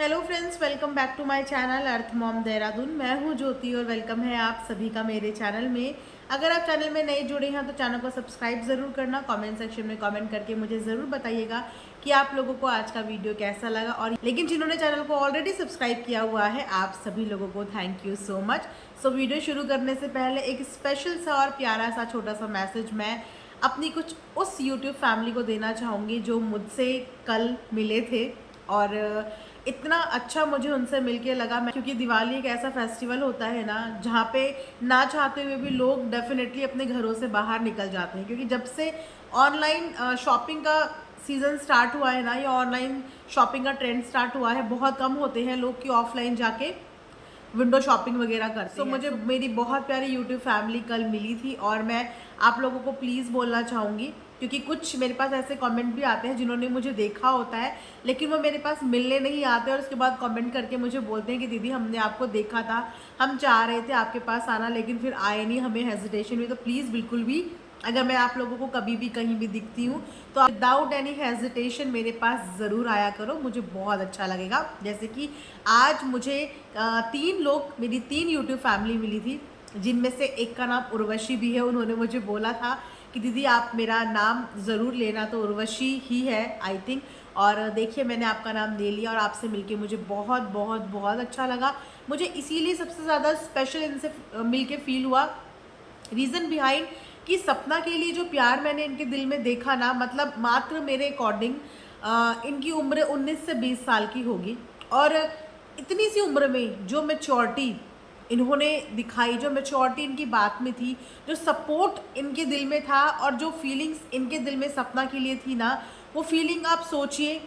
Hello friends, welcome back to my channel Earth Mom Dehradun. मैं हूं ज्योति और वेलकम है आप सभी का मेरे चैनल में। अगर आप चैनल में नए जुड़े हैं तो चैनल को सब्सक्राइब ज़रूर करना। कमेंट सेक्शन में कमेंट करके मुझे ज़रूर बताइएगा कि आप लोगों को आज का वीडियो कैसा लगा। और लेकिन जिन्होंने चैनल को ऑलरेडी सब्सक्राइब किया हुआ है, आप सभी लोगों को thank you so much. So video शुरू करने से पहले एक स्पेशल सा और प्यारा सा छोटा सा मैसेज मैं अपनी कुछ उस यूट्यूब फैमिली को देना चाहूँगी जो मुझसे कल मिले थे। और इतना अच्छा मुझे उनसे मिलके लगा। मैं क्योंकि दिवाली एक ऐसा फेस्टिवल होता है ना जहाँ पे ना चाहते हुए भी लोग डेफिनेटली अपने घरों से बाहर निकल जाते हैं, क्योंकि जब से ऑनलाइन शॉपिंग का सीज़न स्टार्ट हुआ है ना, या ऑनलाइन शॉपिंग का ट्रेंड स्टार्ट हुआ है, बहुत कम होते हैं लोग कि ऑफलाइन जाके विंडो शॉपिंग वगैरह करते हैं। मुझे मेरी बहुत प्यारी यूट्यूब फैमिली कल मिली थी और मैं आप लोगों को प्लीज़ बोलना चाहूँगी, क्योंकि कुछ मेरे पास ऐसे कमेंट भी आते हैं जिन्होंने मुझे देखा होता है लेकिन वो मेरे पास मिलने नहीं आते और उसके बाद कमेंट करके मुझे बोलते हैं कि दीदी हमने आपको देखा था, हम चाह रहे थे आपके पास आना लेकिन फिर आए नहीं, हमें हेजिटेशन हुई। तो प्लीज़ बिल्कुल भी अगर मैं आप लोगों को कभी भी कहीं भी दिखती हूँ तो विदाउट एनी हेजिटेशन मेरे पास ज़रूर आया करो, मुझे बहुत अच्छा लगेगा। जैसे कि आज मुझे 3 लोग, मेरी 3 यूट्यूब फैमिली मिली थी, जिनमें से एक का नाम उर्वशी भी है। उन्होंने मुझे बोला था कि दीदी आप मेरा नाम ज़रूर लेना, तो उर्वशी ही है आई थिंक। और देखिए मैंने आपका नाम ले लिया और आपसे मिलके मुझे बहुत बहुत बहुत अच्छा लगा। मुझे इसीलिए सबसे ज़्यादा स्पेशल इनसे मिलके फील हुआ, रीज़न बिहाइंड कि सपना के लिए जो प्यार मैंने इनके दिल में देखा ना, मतलब मात्र मेरे अकॉर्डिंग इनकी उम्र 19 से 20 साल की होगी। और इतनी सी उम्र में जो मैच्योरिटी इन्होंने दिखाई, जो मैच्योरिटी इनकी बात में थी, जो सपोर्ट इनके दिल में था और जो फीलिंग्स इनके दिल में सपना के लिए थी ना, वो फीलिंग आप सोचिए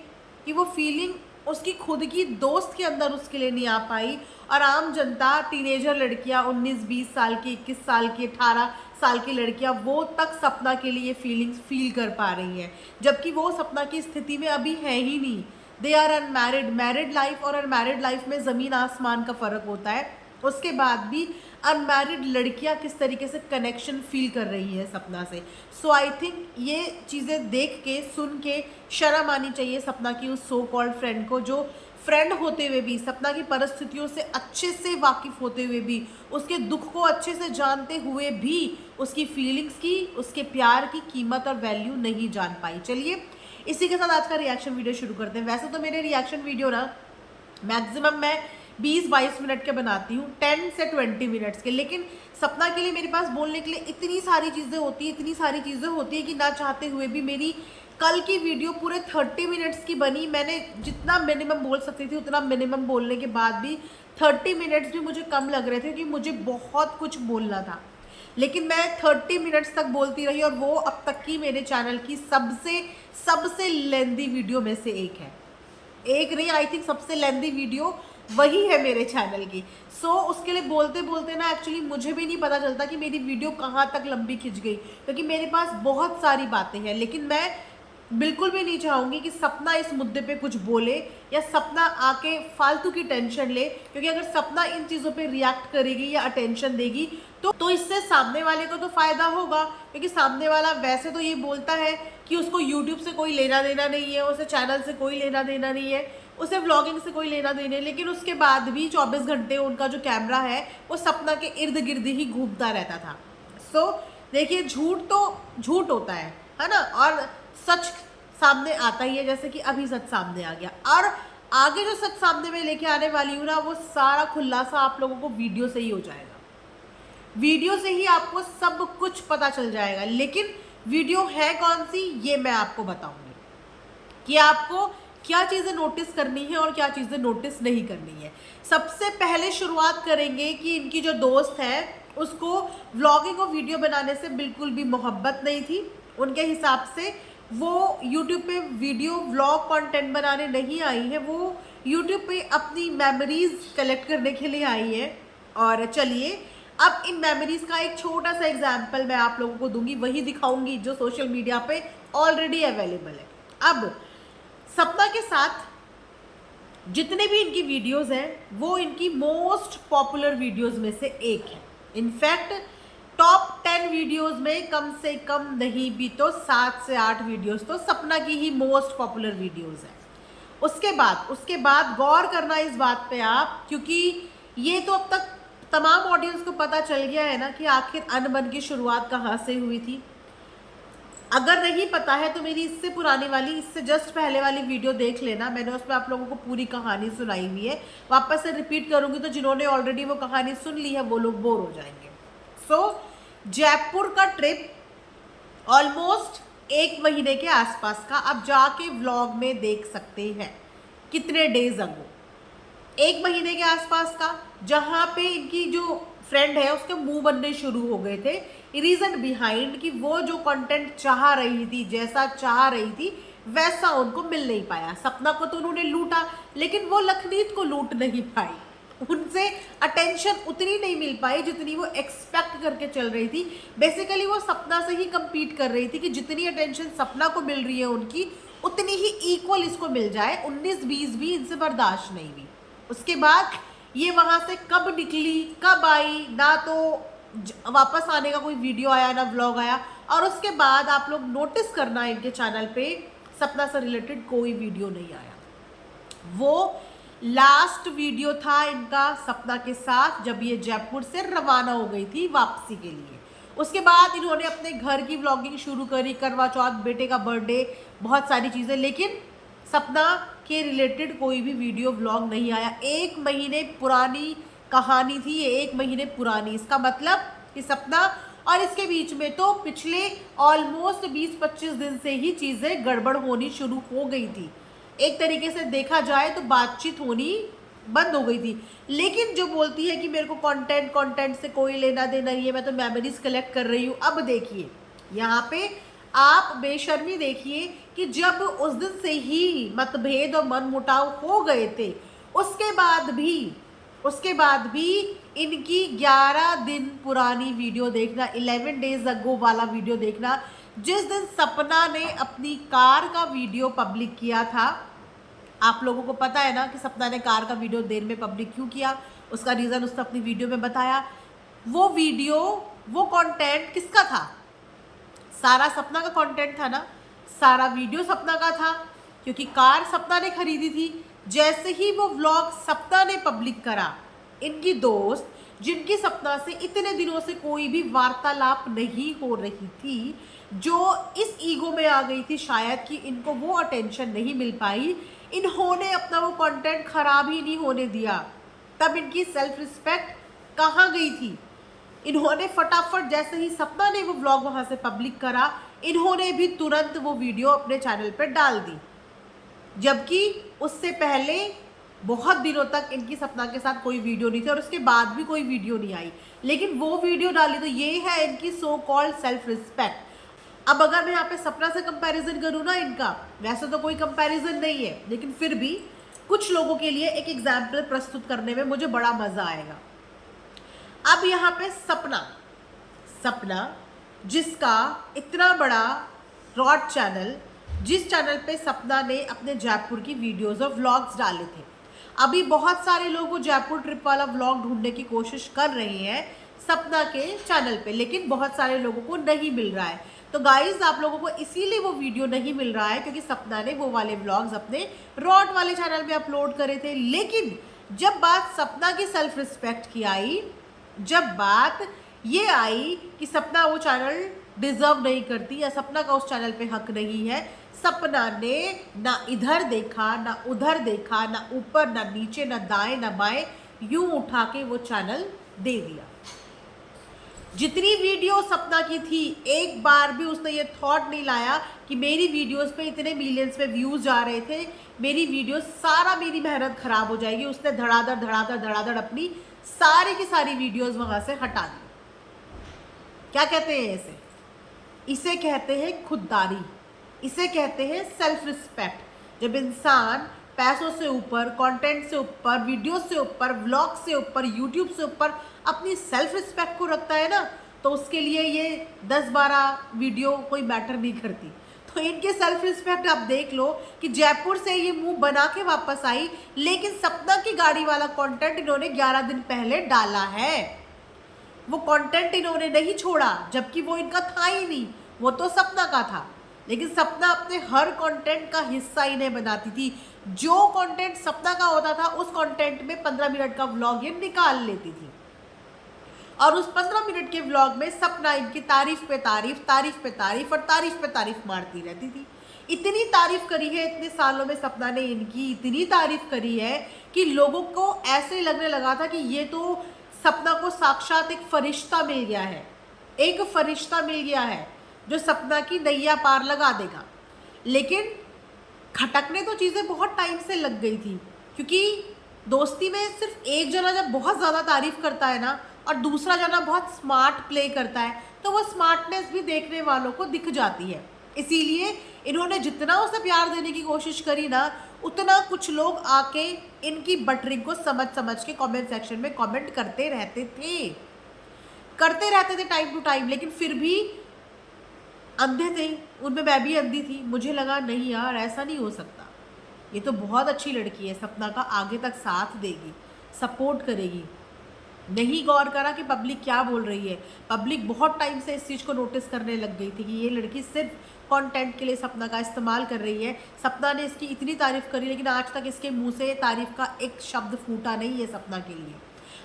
कि वो फीलिंग उसकी खुद की दोस्त के अंदर उसके लिए नहीं आ पाई। और आम जनता, टीनेजर लड़कियां, 19-20 साल की, 21 साल की, 18 साल की लड़कियां, वो तक सपना के लिए फीलिंग्स फील कर पा रही हैं, जबकि वो सपना की स्थिति में अभी है ही नहीं। They are unmarried. Married life और अनमैरिड लाइफ में ज़मीन आसमान का फ़र्क होता है। उसके बाद भी अनमैरिड लड़कियां किस तरीके से कनेक्शन फील कर रही है सपना से। सो आई थिंक ये चीज़ें देख के, सुन के शर्म आनी चाहिए सपना की उस सो कॉल्ड फ्रेंड को, जो फ्रेंड होते हुए भी, सपना की परिस्थितियों से अच्छे से वाकिफ़ होते हुए भी, उसके दुख को अच्छे से जानते हुए भी उसकी फीलिंग्स की, उसके प्यार की कीमत और वैल्यू नहीं जान पाई। चलिए इसी के साथ आज का रिएक्शन वीडियो शुरू करते हैं। वैसे तो मेरे रिएक्शन वीडियो ना मैक्सिमम मैं 20-22 मिनट के बनाती हूँ, 10 से 20 मिनट्स के, लेकिन सपना के लिए मेरे पास बोलने के लिए इतनी सारी चीज़ें होती है, इतनी सारी चीज़ें होती है कि ना चाहते हुए भी मेरी कल की वीडियो पूरे 30 मिनट्स की बनी। मैंने जितना मिनिमम बोल सकती थी उतना मिनिमम बोलने के बाद भी 30 मिनट्स भी मुझे कम लग रहे थे, क्योंकि मुझे बहुत कुछ बोलना था। लेकिन मैं 30 मिनट्स तक बोलती रही और वो अब तक की मेरे चैनल की सबसे सबसे लेंदी वीडियो में से एक है। एक नहीं, आई थिंक सबसे लेंदी वीडियो वही है मेरे चैनल की। सो उसके लिए बोलते बोलते ना एक्चुअली मुझे भी नहीं पता चलता कि मेरी वीडियो कहाँ तक लंबी खिंच गई, क्योंकि मेरे पास बहुत सारी बातें हैं। लेकिन मैं बिल्कुल भी नहीं चाहूँगी कि सपना इस मुद्दे पे कुछ बोले या सपना आके फालतू की टेंशन ले, क्योंकि अगर सपना इन चीज़ों पे रिएक्ट करेगी या अटेंशन देगी तो इससे सामने वाले को तो फ़ायदा होगा, क्योंकि सामने वाला वैसे तो ये बोलता है कि उसको यूट्यूब से कोई लेना देना नहीं है, उसे चैनल से कोई लेना देना नहीं है, उसे व्लॉगिंग से कोई लेना देना है, लेकिन उसके बाद भी 24 घंटे उनका जो कैमरा है वो सपना के इर्द गिर्द ही घूमता रहता था। सो देखिए, झूठ तो झूठ होता है ना, और सच सामने आता ही है, जैसे कि अभी सच सामने आ गया। और आगे जो सच सामने में लेके आने वाली हूँ ना, वो सारा खुलासा आप लोगों को वीडियो से ही हो जाएगा। वीडियो से ही आपको सब कुछ पता चल जाएगा। लेकिन वीडियो है कौन सी, ये मैं आपको बताऊंगी कि आपको क्या चीज़ें नोटिस करनी है और क्या चीज़ें नोटिस नहीं करनी है। सबसे पहले शुरुआत करेंगे कि इनकी जो दोस्त है उसको व्लॉगिंग और वीडियो बनाने से बिल्कुल भी मोहब्बत नहीं थी। उनके हिसाब से वो यूट्यूब पे वीडियो व्लॉग कंटेंट बनाने नहीं आई है, वो यूट्यूब पे अपनी मेमोरीज कलेक्ट करने के लिए आई है। और चलिए अब इन मेमोरीज का एक छोटा सा एग्जाम्पल मैं आप लोगों को दूंगी, वही दिखाऊंगी जो सोशल मीडिया पे ऑलरेडी अवेलेबल है। अब सपना के साथ जितने भी इनकी वीडियोस हैं वो इनकी मोस्ट पॉपुलर वीडियोस में से एक है। इनफैक्ट टॉप 10 वीडियोस में कम से कम नहीं भी तो 7 से 8 वीडियोस तो सपना की ही मोस्ट पॉपुलर वीडियोस है। उसके बाद गौर करना इस बात पे आप, क्योंकि ये तो अब तक तमाम ऑडियंस को पता चल गया है ना कि आखिर अनबन की शुरुआत कहाँ से हुई थी। अगर नहीं पता है तो मेरी इससे पुरानी वाली, इससे जस्ट पहले वाली वीडियो देख लेना, मैंने उसमें आप लोगों को पूरी कहानी सुनाई हुई है। वापस से रिपीट करूंगी तो जिन्होंने ऑलरेडी वो कहानी सुन ली है वो लोग बोर हो जाएंगे। जयपुर का ट्रिप ऑलमोस्ट 1 महीने के आसपास का, आप जाके व्लॉग में देख सकते हैं कितने डेज अगो, 1 महीने के आसपास का, जहाँ पे इनकी जो फ्रेंड है उसके मुंह बनने शुरू हो गए थे। रीजन बिहाइंड कि वो जो कंटेंट चाह रही थी, जैसा चाह रही थी वैसा उनको मिल नहीं पाया। सपना को तो उन्होंने लूटा, लेकिन वो लखनीत को लूट नहीं पाई, उनसे अटेंशन उतनी नहीं मिल पाई जितनी वो एक्सपेक्ट करके चल रही थी। बेसिकली वो सपना से ही compete कर रही थी कि जितनी अटेंशन सपना को मिल रही है उनकी, उतनी ही इक्वल इसको मिल जाए। 19-20 भी इनसे बर्दाश्त नहीं हुई। उसके बाद ये वहां से कब निकली कब आई, ना तो वापस आने का कोई वीडियो आया ना व्लॉग आया। और उसके बाद आप लोग नोटिस करना इनके चैनल पे सपना से रिलेटेड कोई वीडियो नहीं आया। वो लास्ट वीडियो था इनका सपना के साथ जब ये जयपुर से रवाना हो गई थी वापसी के लिए। उसके बाद इन्होंने अपने घर की व्लॉगिंग शुरू करी, करवा चौथ, बेटे का बर्थडे, बहुत सारी चीज़ें, लेकिन सपना के रिलेटेड कोई भी वीडियो व्लॉग नहीं आया। 1 महीने पुरानी कहानी थी ये, 1 महीने पुरानी। इसका मतलब कि सपना और इसके बीच में तो पिछले ऑलमोस्ट 20-25 दिन से ही चीज़ें गड़बड़ होनी शुरू हो गई थी। एक तरीके से देखा जाए तो बातचीत होनी बंद हो गई थी। लेकिन जो बोलती है कि मेरे को कंटेंट से कोई लेना देना नहीं है, मैं तो मेमोरीज कलेक्ट कर रही हूँ। अब देखिए यहाँ पे आप बेशर्मी देखिए कि जब उस दिन से ही मतभेद और मनमुटाव हो गए थे, उसके बाद भी इनकी 11 दिन पुरानी वीडियो देखना, 11 डेज अगो वाला वीडियो देखना, जिस दिन सपना ने अपनी कार का वीडियो पब्लिक किया था। आप लोगों को पता है ना कि सपना ने कार का वीडियो देर में पब्लिक क्यों किया, उसका रीज़न उसने अपनी वीडियो में बताया। वो वीडियो, वो कंटेंट किसका था? सारा सपना का कंटेंट था ना, सारा वीडियो सपना का था, क्योंकि कार सपना ने खरीदी थी। जैसे ही वो व्लॉग सपना ने पब्लिक करा, इनकी दोस्त जिनकी सपना से इतने दिनों से कोई भी वार्तालाप नहीं हो रही थी, जो इस ईगो में आ गई थी शायद कि इनको वो अटेंशन नहीं मिल पाई, इन्होंने अपना वो कंटेंट खराब ही नहीं होने दिया। तब इनकी सेल्फ रिस्पेक्ट कहाँ गई थी? इन्होंने फटाफट जैसे ही सपना ने वो व्लॉग वहाँ से पब्लिक करा, इन्होंने भी तुरंत वो वीडियो अपने चैनल पर डाल दी। जबकि उससे पहले बहुत दिनों तक इनकी सपना के साथ कोई वीडियो नहीं थी और उसके बाद भी कोई वीडियो नहीं आई, लेकिन वो वीडियो डाली। तो ये है इनकी सो कॉल्ड सेल्फ रिस्पेक्ट। अब अगर मैं यहाँ पे सपना से कंपैरिजन करूँ ना इनका, वैसे तो कोई कंपैरिजन नहीं है, लेकिन फिर भी कुछ लोगों के लिए एक एग्जाम्पल प्रस्तुत करने में मुझे बड़ा मजा आएगा। अब यहाँ पे सपना जिसका इतना बड़ा ब्रॉड चैनल, जिस चैनल पे सपना ने अपने जयपुर की वीडियोस और व्लॉग्स डाले थे, अभी बहुत सारे लोग वो जयपुर ट्रिप वाला व्लॉग ढूंढने की कोशिश कर रहे हैं सपना के चैनल पे, लेकिन बहुत सारे लोगों को नहीं मिल रहा है। तो गाइज आप लोगों को इसीलिए वो वीडियो नहीं मिल रहा है क्योंकि सपना ने वो वाले व्लॉग्स अपने रॉड वाले चैनल पे अपलोड करे थे। लेकिन जब बात सपना की सेल्फ रिस्पेक्ट की आई, जब बात ये आई कि सपना वो चैनल डिजर्व नहीं करती या सपना का उस चैनल पे हक नहीं है, सपना ने ना इधर देखा ना उधर देखा, ना ऊपर ना नीचे ना दाएं ना बाएं, यूं उठा के वो चैनल दे दिया। जितनी वीडियो सपना की थी, एक बार भी उसने ये थॉट नहीं लाया कि मेरी वीडियोस पे इतने मिलियंस में व्यूज जा रहे थे, मेरी वीडियो सारा मेरी मेहनत खराब हो जाएगी। उसने धड़ाधड़ अपनी सारी की सारी वीडियोस वहां से हटा दी। क्या कहते हैं इसे? इसे कहते हैं खुददारी, इसे कहते हैं सेल्फ रिस्पेक्ट। जब इंसान पैसों से ऊपर, कंटेंट से ऊपर, वीडियो से ऊपर, व्लॉग से ऊपर, यूट्यूब से ऊपर अपनी सेल्फ रिस्पेक्ट को रखता है ना, तो उसके लिए ये 10-12 वीडियो कोई मैटर नहीं करती। तो इनके सेल्फ रिस्पेक्ट आप देख लो कि जयपुर से ये मुंह बना के वापस आई, लेकिन सपना की गाड़ी वाला कंटेंट इन्होंने 11 दिन पहले डाला है। वो कंटेंट इन्होंने नहीं छोड़ा, जबकि वो इनका था ही नहीं, वो तो सपना का था। लेकिन सपना अपने हर कंटेंट का हिस्सा इन्हें बनाती थी। जो कंटेंट सपना का होता था उस कंटेंट में 15 मिनट का व्लॉग ये निकाल लेती थी, और उस 15 मिनट के व्लॉग में सपना इनकी तारीफ पे तारीफ, तारीफ पे तारीफ और तारीफ पे तारीफ मारती रहती थी। इतनी तारीफ करी है इतने सालों में सपना ने इनकी, इतनी तारीफ करी है कि लोगों को ऐसे लगने लगा था कि ये तो सपना को साक्षात एक फरिश्ता मिल गया है, एक फरिश्ता मिल गया है जो सपना की नैया पार लगा देगा। लेकिन खटकने तो चीज़ें बहुत टाइम से लग गई थी, क्योंकि दोस्ती में सिर्फ एक जना जब बहुत ज़्यादा तारीफ करता है ना और दूसरा जना बहुत स्मार्ट प्ले करता है तो वो स्मार्टनेस भी देखने वालों को दिख जाती है। इसीलिए इन्होंने जितना उसे प्यार देने की कोशिश करी ना, उतना कुछ लोग आके इनकी बटरिंग को समझ समझ के कमेंट सेक्शन में कमेंट करते रहते थे टाइम टू टाइम। लेकिन फिर भी अंधे थे, उनमें मैं भी अंधी थी। मुझे लगा नहीं यार, ऐसा नहीं हो सकता, ये तो बहुत अच्छी लड़की है, सपना का आगे तक साथ देगी, सपोर्ट करेगी। नहीं गौर करा कि पब्लिक क्या बोल रही है। पब्लिक बहुत टाइम से इस चीज़ को नोटिस करने लग गई थी कि ये लड़की सिर्फ कंटेंट के लिए सपना का इस्तेमाल कर रही है। सपना ने इसकी इतनी तारीफ करी, लेकिन आज तक इसके मुंह से तारीफ का एक शब्द फूटा नहीं है सपना के लिए।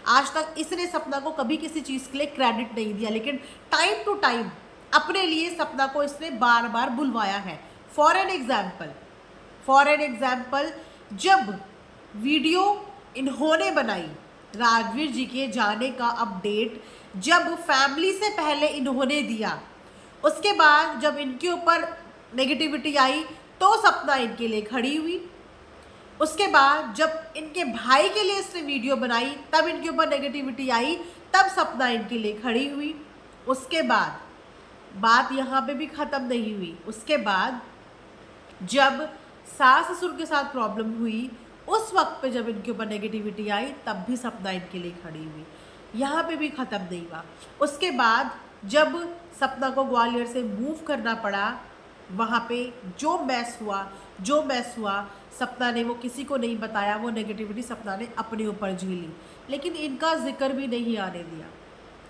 आज तक इसने सपना को कभी किसी चीज़ के लिए क्रेडिट नहीं दिया, लेकिन टाइम टू टाइम अपने लिए सपना को इसने बार बार बुलवाया है। फॉर एन एग्जाम्पल, जब वीडियो इन्होंने बनाई राजवीर जी के जाने का अपडेट, जब फैमिली से पहले इन्होंने दिया, उसके बाद जब इनके ऊपर नेगेटिविटी आई तो सपना इनके लिए खड़ी हुई। उसके बाद जब इनके भाई के लिए इसने वीडियो बनाई तब इनके ऊपर नेगेटिविटी आई, तब सपना इनके लिए खड़ी हुई। उसके बाद बात यहाँ पे भी ख़त्म नहीं हुई। उसके बाद जब सास ससुर के साथ प्रॉब्लम हुई, उस वक्त पे जब इनके ऊपर नेगेटिविटी आई तब भी सपना इनके लिए खड़ी हुई। यहाँ पे भी ख़त्म नहीं हुआ। उसके बाद जब सपना को ग्वालियर से मूव करना पड़ा, वहाँ पे जो मैस हुआ सपना ने वो किसी को नहीं बताया, वो नेगेटिविटी सपना ने अपने ऊपर झेली। लेकिन इनका जिक्र भी नहीं आने दिया,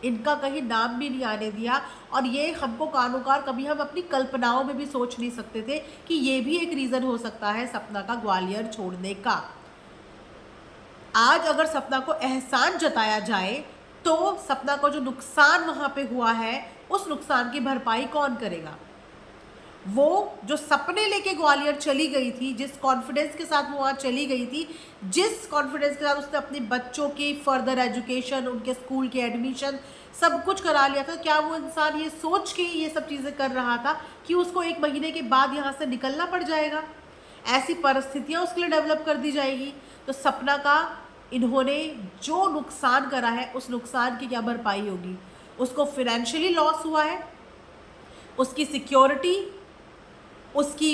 इनका कहीं नाम भी नहीं आने दिया। और ये हमको कानोकार कभी हम अपनी कल्पनाओं में भी सोच नहीं सकते थे कि ये भी एक रीज़न हो सकता है सपना का ग्वालियर छोड़ने का। आज अगर सपना को एहसान जताया जाए तो सपना को जो नुकसान वहाँ पे हुआ है, उस नुकसान की भरपाई कौन करेगा? वो जो सपने लेके ग्वालियर चली गई थी, जिस कॉन्फिडेंस के साथ वो वहाँ चली गई थी, जिस कॉन्फिडेंस के साथ उसने अपने बच्चों की फर्दर एजुकेशन, उनके स्कूल के एडमिशन सब कुछ करा लिया था, क्या वो इंसान ये सोच के ये सब चीज़ें कर रहा था कि उसको 1 महीने के बाद यहाँ से निकलना पड़ जाएगा? ऐसी परिस्थितियाँ उसके लिए डेवलप कर दी जाएगी। तो सपना का इन्होंने जो नुकसान करा है, उस नुकसान की क्या भरपाई होगी? उसको फिनेंशियली लॉस हुआ है, उसकी सिक्योरिटी, उसकी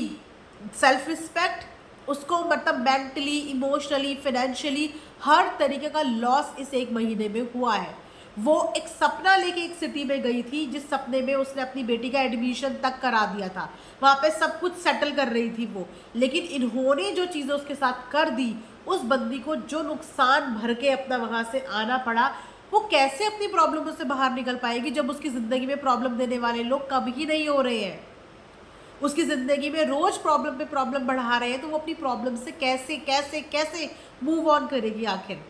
सेल्फ रिस्पेक्ट, उसको मतलब मेंटली, इमोशनली, फिनेंशियली हर तरीके का लॉस इस 1 महीने में हुआ है। वो एक सपना लेके एक सिटी में गई थी, जिस सपने में उसने अपनी बेटी का एडमिशन तक करा दिया था, वहाँ पे सब कुछ सेटल कर रही थी वो। लेकिन इन्होंने जो चीज़ें उसके साथ कर दी, उस बंदी को जो नुकसान भर के अपना वहाँ से आना पड़ा, वो कैसे अपनी प्रॉब्लमों से बाहर निकल पाएगी जब उसकी ज़िंदगी में प्रॉब्लम देने वाले लोग कभी नहीं हो रहे हैं? उसकी ज़िंदगी में रोज़ प्रॉब्लम पे प्रॉब्लम बढ़ा रहे हैं, तो वो अपनी प्रॉब्लम से कैसे कैसे कैसे मूव ऑन करेगी आखिर?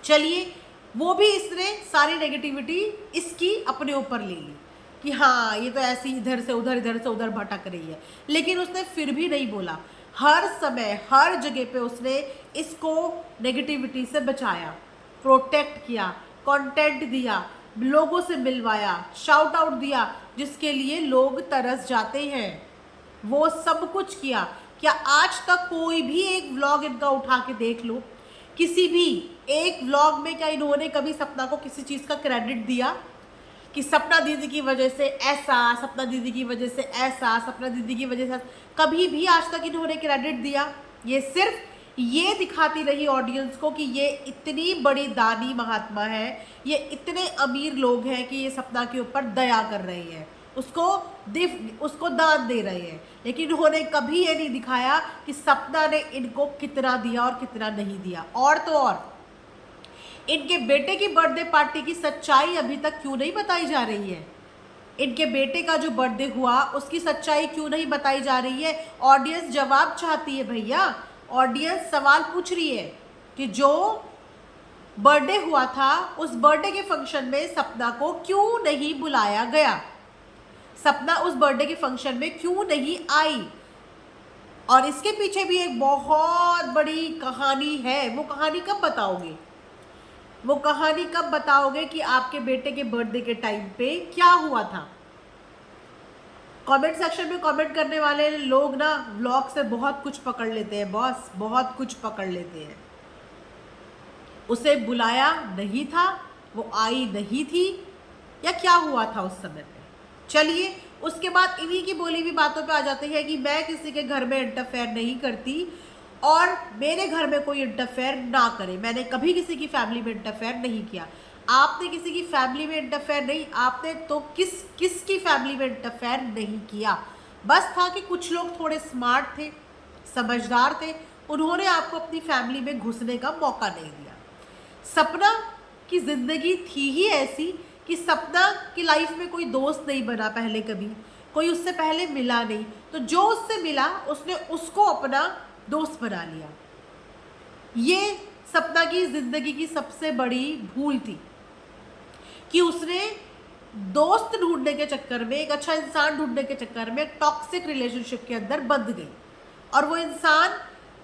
चलिए, वो भी इसने सारी नेगेटिविटी इसकी अपने ऊपर ले ली कि हाँ ये तो ऐसी इधर से उधर भटक रही है, लेकिन उसने फिर भी नहीं बोला। हर समय हर जगह पे उसने इसको नेगेटिविटी से बचाया, प्रोटेक्ट किया, कंटेंट दिया, लोगों से मिलवाया, शाउट आउट दिया, जिसके लिए लोग तरस जाते हैं। वो सब कुछ किया। क्या आज तक कोई भी एक व्लॉग इनका उठा के देख लो, किसी भी एक व्लॉग में क्या इन्होंने कभी सपना को किसी चीज़ का क्रेडिट दिया कि सपना दीदी की वजह से ऐसा, सपना दीदी की वजह से ऐसा, सपना दीदी की वजह से? कभी भी आज तक इन्होंने क्रेडिट दिया? ये सिर्फ ये दिखाती रही ऑडियंस को कि ये इतनी बड़ी दानी महात्मा है, ये इतने अमीर लोग हैं कि ये सपना के ऊपर दया कर रहे हैं, उसको दान दे रहे हैं। लेकिन उन्होंने कभी ये नहीं दिखाया कि सपना ने इनको कितना दिया और कितना नहीं दिया। और तो और इनके बेटे की बर्थडे पार्टी की सच्चाई अभी तक क्यों नहीं बताई जा रही है? इनके बेटे का जो बर्थडे हुआ उसकी सच्चाई क्यों नहीं बताई जा रही है? ऑडियंस जवाब चाहती है भैया, ऑडियंस सवाल पूछ रही है कि जो बर्थडे हुआ था उस बर्थडे के फंक्शन में सपना को क्यों नहीं बुलाया गया, सपना उस बर्थडे के फंक्शन में क्यों नहीं आई। और इसके पीछे भी एक बहुत बड़ी कहानी है। वो कहानी कब बताओगे? वो कहानी कब बताओगे कि आपके बेटे के बर्थडे के टाइम पे क्या हुआ था? कमेंट सेक्शन में कमेंट करने वाले लोग ना व्लॉग से बहुत कुछ पकड़ लेते हैं बॉस, बहुत कुछ पकड़ लेते हैं। उसे बुलाया नहीं था, वो आई नहीं थी, या क्या हुआ था उस समय पे? चलिए, उसके बाद इन्हीं की बोली हुई बातों पे आ जाते हैं कि मैं किसी के घर में इंटरफेयर नहीं करती और मेरे घर में कोई इंटरफेयर ना करे। मैंने कभी किसी की फैमिली में इंटरफेयर नहीं किया। आपने किसी की फैमिली में इंटरफेयर नहीं, आपने तो किसकी फैमिली में इंटरफेयर नहीं किया। बस था कि कुछ लोग थोड़े स्मार्ट थे, समझदार थे, उन्होंने आपको अपनी फैमिली में घुसने का मौका नहीं दिया। सपना की जिंदगी थी ही ऐसी कि सपना की लाइफ में कोई दोस्त नहीं बना, पहले कभी कोई उससे पहले मिला नहीं, तो जो उससे मिला उसने उसको अपना दोस्त बना लिया। ये सपना की जिंदगी की सबसे बड़ी भूल थी कि उसने दोस्त ढूंढने के चक्कर में, एक अच्छा इंसान ढूंढने के चक्कर में एक टॉक्सिक रिलेशनशिप के अंदर बंध गई और वो इंसान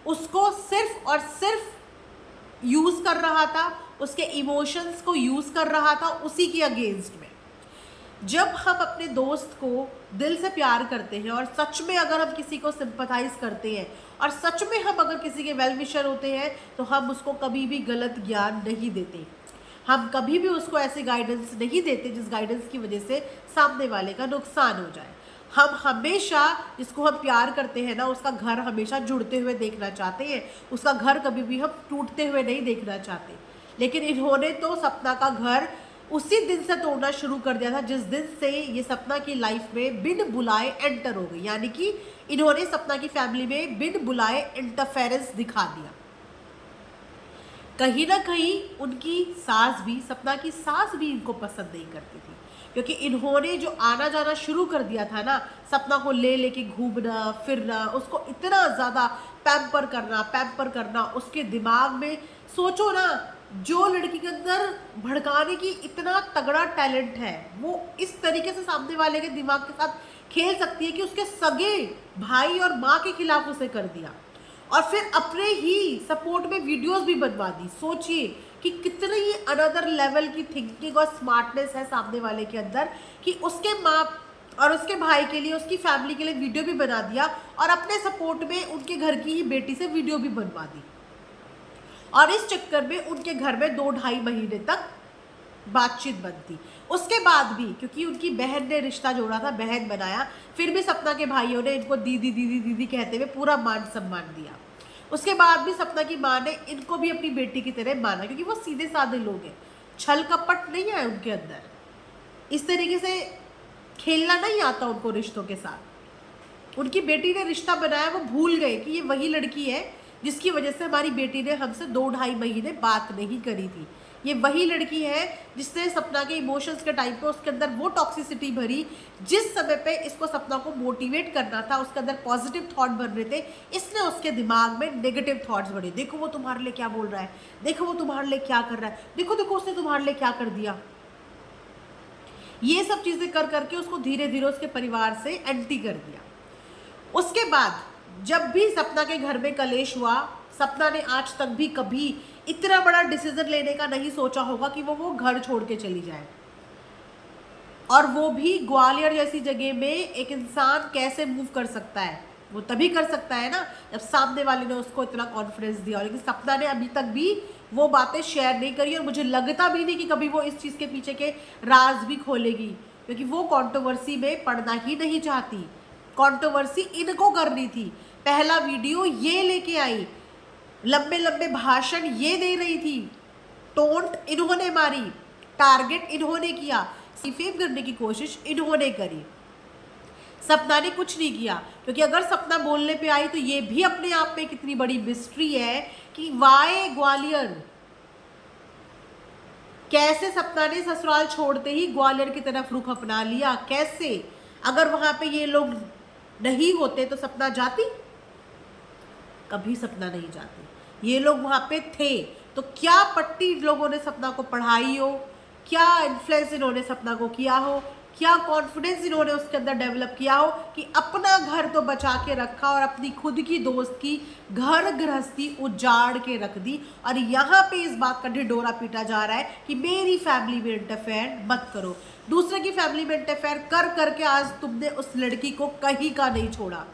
उसको सिर्फ और सिर्फ यूज कर रहा था, उसके इमोशंस को यूज कर रहा था उसी के अगेंस्ट में। जब हम अपने दोस्त को दिल से प्यार करते हैं और सच में अगर हम किसी को सिंपथाइज करते हैं और सच में हम अगर किसी के वेल विशर होते हैं तो हम उसको कभी भी गलत ज्ञान नहीं देते, हम कभी भी उसको ऐसे गाइडेंस नहीं देते जिस गाइडेंस की वजह से सामने वाले का नुकसान हो जाए। हम हमेशा जिसको हम प्यार करते हैं ना, उसका घर हमेशा जुड़ते हुए देखना चाहते हैं, उसका घर कभी भी हम टूटते हुए नहीं देखना चाहते। लेकिन इन्होंने तो सपना का घर उसी दिन से तोड़ना शुरू कर दिया था जिस दिन से ये सपना की लाइफ में बिन बुलाए एंटर हो गई, यानी कि इन्होंने सपना की फैमिली में बिन बुलाए इंटरफेरेंस दिखा दिया। कहीं ना कहीं उनकी सास भी, सपना की सास भी इनको पसंद नहीं करती थी, क्योंकि इन्होंने जो आना जाना शुरू कर दिया था ना, सपना को ले लेके घूमना फिरना, उसको इतना ज़्यादा पैम्पर करना उसके दिमाग में। सोचो ना, जो लड़की के अंदर भड़काने की इतना तगड़ा टैलेंट है, वो इस तरीके से सामने वाले के दिमाग के साथ खेल सकती है कि उसके सगे भाई और माँ के खिलाफ उसे कर दिया और फिर अपने ही सपोर्ट में वीडियोस भी बनवा दी। सोचिए कि कितनी ही अनदर लेवल की थिंकिंग और स्मार्टनेस है सामने वाले के अंदर कि उसके माँ और उसके भाई के लिए, उसकी फैमिली के लिए वीडियो भी बना दिया और अपने सपोर्ट में उनके घर की ही बेटी से वीडियो भी बनवा दी। और इस चक्कर में उनके घर में 2-2.5 महीने तक बातचीत बंद थी। उसके बाद भी क्योंकि उनकी बहन ने रिश्ता जोड़ा था, बहन बनाया, फिर भी सपना के भाइयों ने इनको दीदी दीदी दीदी कहते हुए पूरा मान सम्मान दिया। उसके बाद भी सपना की माँ ने इनको भी अपनी बेटी की तरह माना, क्योंकि वो सीधे साधे लोग हैं, छल कपट नहीं है उनके अंदर, इस तरीके से खेलना नहीं आता उनको रिश्तों के साथ। उनकी बेटी ने रिश्ता बनाया, वो भूल गए कि ये वही लड़की है जिसकी वजह से हमारी बेटी ने हमसे 2-2.5 महीने बात नहीं करी थी। ये वही लड़की है जिसने सपना के इमोशंस के टाइम पे उसके अंदर वो टॉक्सिसिटी भरी, जिस समय पे इसको सपना को मोटिवेट करना था, उसके अंदर पॉजिटिव थॉट भर रहे थे, इसने उसके दिमाग में नेगेटिव थॉट्स भरे। देखो वो तुम्हारे लिए क्या बोल रहा है, देखो वो तुम्हारे लिए क्या कर रहा है, देखो देखो उसने तुम्हारे लिए क्या कर दिया। ये सब चीज़ें कर करके उसको धीरे धीरे उसके परिवार से एंटी कर दिया। उसके बाद जब भी सपना के घर में कलेश हुआ, सपना ने आज तक भी कभी इतना बड़ा डिसीजन लेने का नहीं सोचा होगा कि वो घर छोड़ के चली जाए, और वो भी ग्वालियर जैसी जगह में एक इंसान कैसे मूव कर सकता है, वो तभी कर सकता है ना जब सामने वाले ने उसको इतना कॉन्फिडेंस दिया। लेकिन सपना ने अभी तक भी वो बातें शेयर नहीं करी और मुझे लगता भी नहीं कि कभी वो इस चीज़ के पीछे के राज भी खोलेगी, क्योंकि वो कंट्रोवर्सी में पड़ना ही नहीं चाहती। कंट्रोवर्सी इनको करनी थी, पहला वीडियो ये लेके आई, लंबे लंबे भाषण ये दे रही थी, टोंट इन्होंने मारी, टारगेट इन्होंने किया, फेम करने की कोशिश इन्होंने करी। सपना ने कुछ नहीं किया, क्योंकि अगर सपना बोलने पे आई तो ये भी अपने आप में कितनी बड़ी मिस्ट्री है कि वाई ग्वालियर, कैसे सपना ने ससुराल छोड़ते ही ग्वालियर की तरफ रुख अपना लिया, कैसे? अगर वहां पे ये लोग नहीं होते तो सपना जाती? कभी सपना नहीं जाती। ये लोग वहां पे थे तो क्या पट्टी लोगों ने सपना को पढ़ाई हो, क्या इन्फ्लुएंस इन्होंने सपना को किया हो, क्या कॉन्फिडेंस इन्होंने उसके अंदर डेवलप किया हो कि अपना घर तो बचा के रखा और अपनी खुद की दोस्त की घर गृहस्थी उजाड़ के रख दी। और यहाँ पे इस बात का ढिढोरा पीटा जा रहा है कि मेरी फैमिली में इंटरफेयर मत करो। दूसरे की फैमिली में इंटरफेयर कर करके आज तुमने उस लड़की को कहीं का नहीं छोड़ा,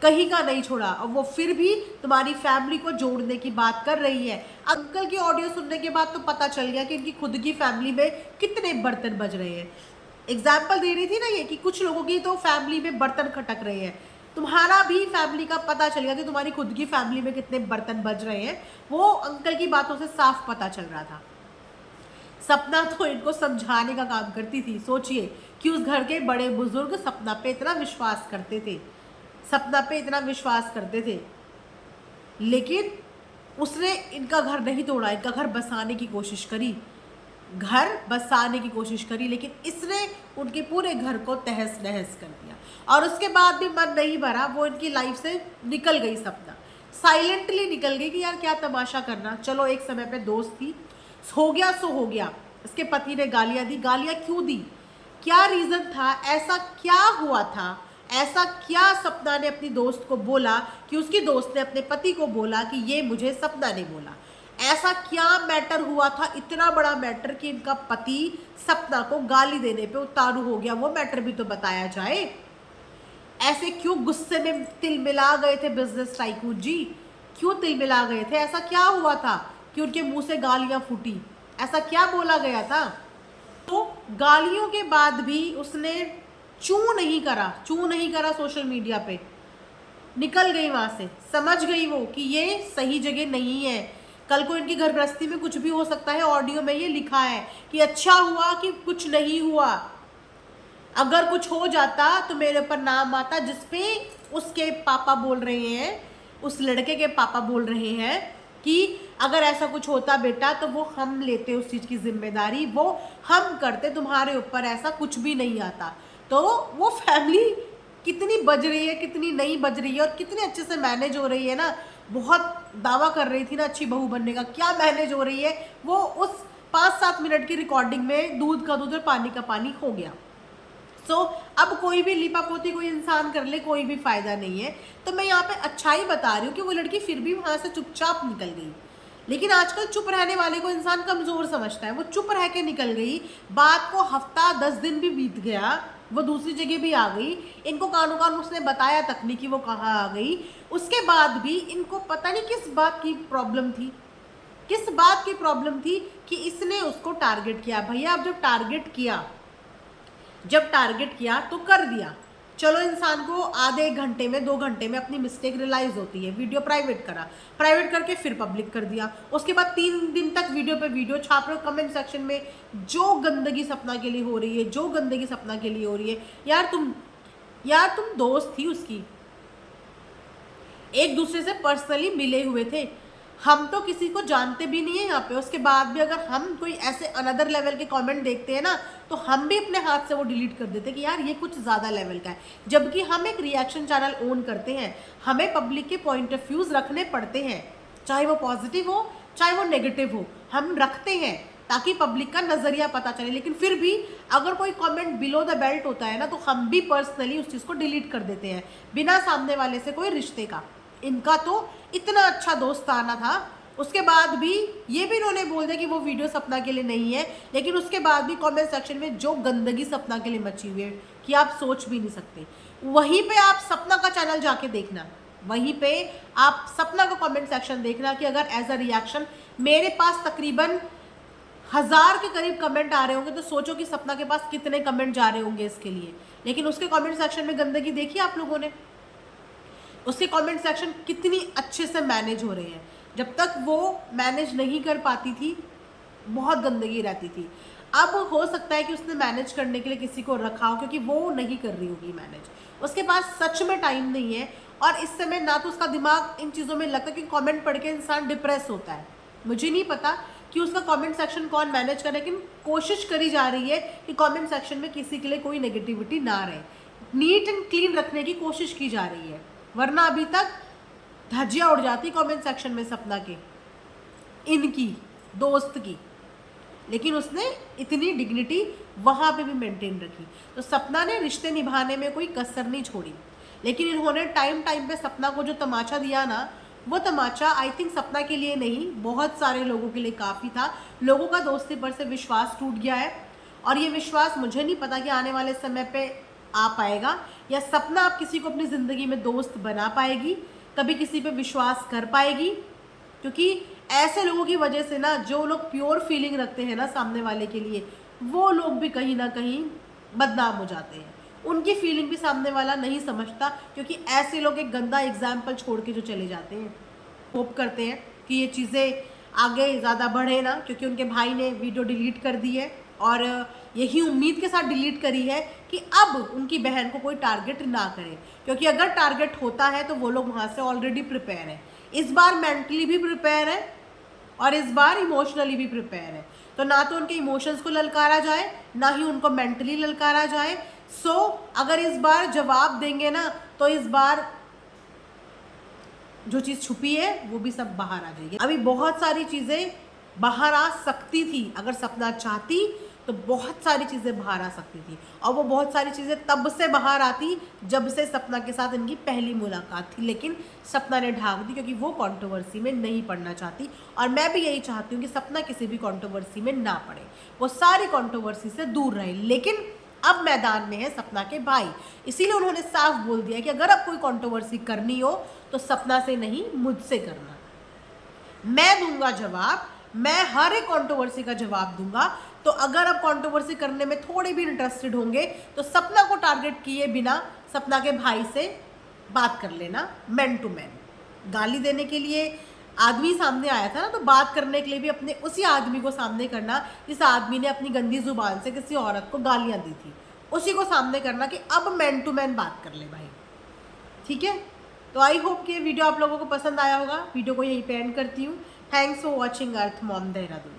कहीं का नहीं छोड़ा, और वो फिर भी तुम्हारी फैमिली को जोड़ने की बात कर रही है। अंकल की ऑडियो सुनने के बाद तो पता चल गया कि इनकी खुद की फैमिली में कितने बर्तन बज रहे हैं। एग्जाम्पल दे रही थी ना ये कि कुछ लोगों की तो फैमिली में बर्तन खटक रहे हैं, तुम्हारा भी फैमिली का पता चल गया कि तुम्हारी खुद की फैमिली में कितने बर्तन बज रहे हैं। वो अंकल की बातों से साफ पता चल रहा था। सपना तो इनको समझाने का काम करती थी। सोचिए कि उस घर के बड़े बुजुर्ग सपना पे इतना विश्वास करते थे, सपना पे इतना विश्वास करते थे, लेकिन उसने इनका घर नहीं तोड़ा, इनका घर बसाने की कोशिश करी, घर बसाने की कोशिश करी, लेकिन इसने उनके पूरे घर को तहस नहस कर दिया। और उसके बाद भी मन नहीं भरा, वो इनकी लाइफ से निकल गई। सपना साइलेंटली निकल गई कि यार क्या तमाशा करना, चलो एक समय पे दोस्त थी, हो गया सो हो गया। इसके पति ने गालियां दी, गालियां क्यों दी, क्या रीजन था, ऐसा क्या हुआ था, ऐसा क्या सपना ने अपनी दोस्त को बोला कि उसकी दोस्त ने अपने पति को बोला कि ये मुझे सपना ने बोला? ऐसा क्या मैटर हुआ था, इतना बड़ा मैटर कि इनका पति सपना को गाली देने पे उतारू हो गया? वो मैटर भी तो बताया जाए। ऐसे क्यों गुस्से में तिल मिला गए थे बिजनेस टाइकून जी, क्यों तिल मिला गए थे? ऐसा क्या हुआ था कि उनके मुंह से गालियां फूटी? ऐसा क्या बोला गया था? तो गालियों के बाद भी उसने चू नहीं करा सोशल मीडिया पे, निकल गई वहां से। समझ गई वो कि ये सही जगह नहीं है। कल को इनकी घर गृहस्थी में कुछ भी हो सकता है। ऑडियो में ये लिखा है कि अच्छा हुआ कि कुछ नहीं हुआ, अगर कुछ हो जाता तो मेरे ऊपर नाम आता, जिसपे उसके पापा बोल रहे हैं, उस लड़के के पापा बोल रहे हैं कि अगर ऐसा कुछ होता बेटा तो वो हम लेते उस चीज़ की जिम्मेदारी, वो हम करते, तुम्हारे ऊपर ऐसा कुछ भी नहीं आता। तो वो फैमिली कितनी बज रही है, कितनी नहीं बज रही है, और कितने अच्छे से मैनेज हो रही है ना। बहुत दावा कर रही थी ना अच्छी बहू बनने का, क्या मैनेज हो रही है वो। उस 5-7 मिनट की रिकॉर्डिंग में दूध का दूध और पानी का पानी हो गया। अब कोई भी लिपापोती कोई इंसान कर ले, कोई भी फायदा नहीं है। तो मैं यहाँ पे अच्छाई बता रही हूँ कि वो लड़की फिर भी वहां से चुपचाप निकल गई। लेकिन आजकल चुप रहने वाले को इंसान कमजोर समझता है। वो चुप रह के निकल गई, बात को हफ्ता 10 दिन भी बीत गया, वो दूसरी जगह भी आ गई, इनको कानों कान उसने बताया तक नहीं कि वो कहाँ आ गई। उसके बाद भी इनको पता नहीं किस बात की प्रॉब्लम थी, किस बात की प्रॉब्लम थी कि इसने उसको टारगेट किया। भैया अब जब टारगेट किया तो कर दिया। चलो इंसान को आधे घंटे में 2 घंटे में अपनी मिस्टेक रियलाइज होती है। वीडियो प्राइवेट करा, प्राइवेट करके फिर पब्लिक कर दिया। उसके बाद 3 दिन तक वीडियो पे वीडियो छाप रहे हो कमेंट सेक्शन में, जो गंदगी सपना के लिए हो रही है, जो गंदगी सपना के लिए हो रही है। यार तुम दोस्त थी उसकी, एक दूसरे से पर्सनली मिले हुए थे। हम तो किसी को जानते भी नहीं है यहाँ पे। उसके बाद भी अगर हम कोई ऐसे अनदर लेवल के कमेंट देखते हैं ना, तो हम भी अपने हाथ से वो डिलीट कर देते हैं कि यार ये कुछ ज़्यादा लेवल का है। जबकि हम एक रिएक्शन चैनल ओन करते हैं, हमें पब्लिक के पॉइंट ऑफ व्यूज़ रखने पड़ते हैं, चाहे वो पॉजिटिव हो चाहे वो नेगेटिव हो, हम रखते हैं ताकि पब्लिक का नज़रिया पता चले। लेकिन फिर भी अगर कोई कमेंट बिलो द बेल्ट होता है ना, तो हम भी पर्सनली उस चीज़ को डिलीट कर देते हैं, बिना सामने वाले से कोई रिश्ते का। इनका तो इतना अच्छा दोस्ताना था, उसके बाद भी ये भी इन्होंने बोल दिया कि वो वीडियो सपना के लिए नहीं है। लेकिन उसके बाद भी कमेंट सेक्शन में जो गंदगी सपना के लिए मची हुई है कि आप सोच भी नहीं सकते। वहीं पे आप सपना का चैनल जाके देखना, वहीं पे आप सपना का कमेंट सेक्शन देखना कि अगर एज अ रिएक्शन मेरे पास तकरीबन 1000 के करीब कमेंट आ रहे होंगे, तो सोचो कि सपना के पास कितने कमेंट जा रहे होंगे इसके लिए। लेकिन उसके कमेंट सेक्शन में गंदगी देखी आप लोगों ने, उसके कमेंट सेक्शन कितनी अच्छे से मैनेज हो रहे हैं। जब तक वो मैनेज नहीं कर पाती थी बहुत गंदगी रहती थी। अब हो सकता है कि उसने मैनेज करने के लिए किसी को रखा हो, क्योंकि वो नहीं कर रही होगी मैनेज, उसके पास सच में टाइम नहीं है। और इस समय ना तो उसका दिमाग इन चीज़ों में लगता है कि कमेंट पढ़ के इंसान डिप्रेस होता है। मुझे नहीं पता कि उसका कमेंट सेक्शन कौन मैनेज करे, लेकिन कोशिश करी जा रही है कि कमेंट सेक्शन में किसी के लिए कोई नेगेटिविटी ना रहे, नीट एंड क्लीन रखने की कोशिश की जा रही है। वरना अभी तक धज्जियां उड़ जाती कमेंट सेक्शन में सपना के, इनकी दोस्त की, लेकिन उसने इतनी डिग्निटी वहाँ पे भी मेंटेन रखी। तो सपना ने रिश्ते निभाने में कोई कसर नहीं छोड़ी, लेकिन इन्होंने टाइम टाइम पे सपना को जो तमाचा दिया ना, वो तमाचा आई थिंक सपना के लिए नहीं, बहुत सारे लोगों के लिए काफ़ी था। लोगों का दोस्ती पर से विश्वास टूट गया है, और ये विश्वास मुझे नहीं पता कि आने वाले समय पे आ पाएगा, या सपना आप किसी को अपनी ज़िंदगी में दोस्त बना पाएगी, कभी किसी पे विश्वास कर पाएगी। क्योंकि ऐसे लोगों की वजह से ना, जो लोग प्योर फीलिंग रखते हैं ना सामने वाले के लिए, वो लोग भी कहीं ना कहीं बदनाम हो जाते हैं। उनकी फीलिंग भी सामने वाला नहीं समझता, क्योंकि ऐसे लोग एक गंदा एग्जाम्पल छोड़ के जो चले जाते हैं। होप करते हैं कि ये चीज़ें आगे ज़्यादा बढ़े ना, क्योंकि उनके भाई ने वीडियो डिलीट कर दी है, और यही उम्मीद के साथ डिलीट करी है कि अब उनकी बहन को कोई टारगेट ना करे, क्योंकि अगर टारगेट होता है तो वो लोग वहाँ से ऑलरेडी प्रिपेयर है। इस बार मेंटली भी प्रिपेयर है और इस बार इमोशनली भी प्रिपेयर है। तो ना तो उनके इमोशंस को ललकारा जाए, ना ही उनको मेंटली ललकारा जाए। सो अगर इस बार जवाब देंगे ना, तो इस बार जो चीज़ छुपी है वो भी सब बाहर आ जाएगी। अभी बहुत सारी चीज़ें बाहर आ सकती थी, अगर सपना चाहती तो बहुत सारी चीज़ें बाहर आ सकती थी, और वो बहुत सारी चीज़ें तब से बाहर आती जब से सपना के साथ इनकी पहली मुलाकात थी। लेकिन सपना ने ढाक दी, क्योंकि वो कंट्रोवर्सी में नहीं पड़ना चाहती, और मैं भी यही चाहती हूँ कि सपना किसी भी कंट्रोवर्सी में ना पड़े, वो सारी कंट्रोवर्सी से दूर रहे। लेकिन अब मैदान में है सपना के भाई, इसीलिए उन्होंने साफ बोल दिया कि अगर अब कोई कंट्रोवर्सी करनी हो तो सपना से नहीं, मुझसे करना। मैं दूंगा जवाब, मैं हर एक कंट्रोवर्सी का जवाब दूंगा। तो अगर आप कंट्रोवर्सी करने में थोड़े भी इंटरेस्टेड होंगे तो सपना को टारगेट किए बिना सपना के भाई से बात कर लेना, मैन टू मैन। गाली देने के लिए आदमी सामने आया था ना, तो बात करने के लिए भी अपने उसी आदमी को सामने करना जिस आदमी ने अपनी गंदी जुबान से किसी औरत को गालियां दी थी, उसी को सामने करना कि अब मैन टू मैन बात कर ले भाई। ठीक है, तो आई होप कि ये वीडियो आप लोगों को पसंद आया होगा। वीडियो को यहीं पे एंड करती हूँ। Thanks for watching earth Mom Dehradun.